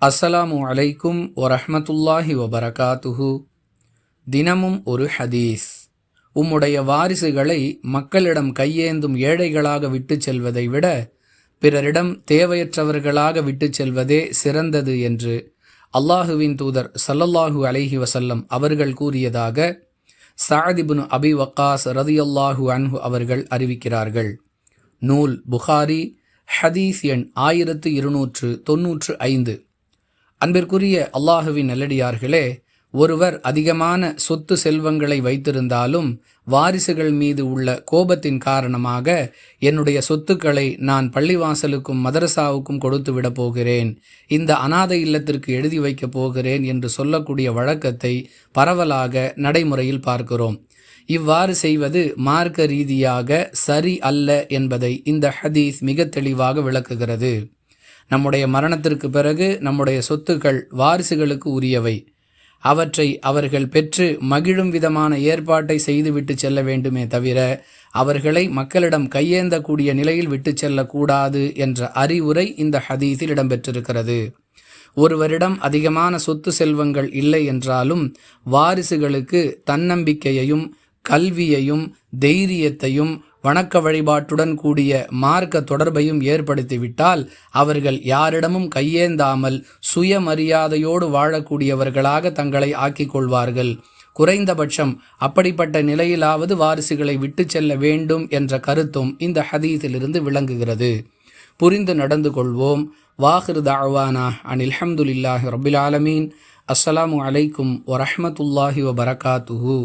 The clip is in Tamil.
அஸ்ஸலாமு அலைக்கும் வரஹ்மத்துல்லாஹி வபரகாத்துஹு. தினமும் ஒரு ஹதீஸ். உம்முடைய வாரிசுகளை மக்களிடம் கையேந்தும் ஏழைகளாக விட்டுச் செல்வதை விட பிறரிடம் தேவையற்றவர்களாக விட்டுச் செல்வதே சிறந்தது என்று அல்லாஹுவின் தூதர் ஸல்லல்லாஹு அலைஹி வஸல்லம் அவர்கள் கூறியதாக சஅத் இப்னு அபி வக்காஸ் ரதியல்லாஹு அன்ஹு அவர்கள் அறிவிக்கிறார்கள். நூல் புகாரி, ஹதீஸ் எண் 1295. அன்பிற்குரிய அல்லாஹுவின் நல்லடியார்களே, ஒருவர் அதிகமான சொத்து செல்வங்களை வைத்திருந்தாலும் வாரிசுகள் மீது உள்ள கோபத்தின் காரணமாக என்னுடைய சொத்துக்களை நான் பள்ளிவாசலுக்கும் மதரசாவுக்கும் கொடுத்து விடப் போகிறேன், இந்த அனாதை இல்லத்திற்கு எழுதி வைக்கப் போகிறேன் என்று சொல்லக்கூடிய வழக்கத்தை பரவலாக நடைமுறையில் பார்க்கிறோம். இவ்வாறு செய்வது மார்க்க ரீதியாக சரி அல்ல என்பதை இந்த ஹதீஸ் மிக தெளிவாக விளக்குகிறது. நம்முடைய மரணத்திற்கு பிறகு நம்முடைய சொத்துக்கள் வாரிசுகளுக்கு உரியவை. அவற்றை அவர்கள் பெற்று மகிழும் விதமான ஏற்பாட்டை செய்துவிட்டு செல்ல வேண்டுமே தவிர அவர்களை மக்களிடம் கையேந்தக்கூடிய நிலையில் விட்டு செல்லக்கூடாது என்ற அறிவுரை இந்த ஹதீஸில் இடம்பெற்றிருக்கிறது. ஒருவரிடம் அதிகமான சொத்து செல்வங்கள் இல்லை என்றாலும் வாரிசுகளுக்கு தன்னம்பிக்கையையும் கல்வியையும் தைரியத்தையும் வணக்க வழிபாட்டுடன் கூடிய மார்க்க தொடர்பையும் ஏற்படுத்திவிட்டால் அவர்கள் யாரிடமும் கையேந்தாமல் சுயமரியாதையோடு வாழக்கூடியவர்களாக தங்களை ஆக்கிக் கொள்வார்கள். குறைந்தபட்சம் அப்படிப்பட்ட நிலையிலாவது வாரிசுகளை விட்டு செல்ல வேண்டும் என்ற கருத்தும் இந்த ஹதீஸிலிருந்து விளங்குகிறது. புரிந்து நடந்து கொள்வோம். வாஹிர் தஅவானா அனில் ஹம்துலில்லாஹி ரப்பில் ஆலமீன். அஸ்ஸலாமு அலைக்கும் வரஹ்மத்துல்லாஹி வபரகாத்துஹு.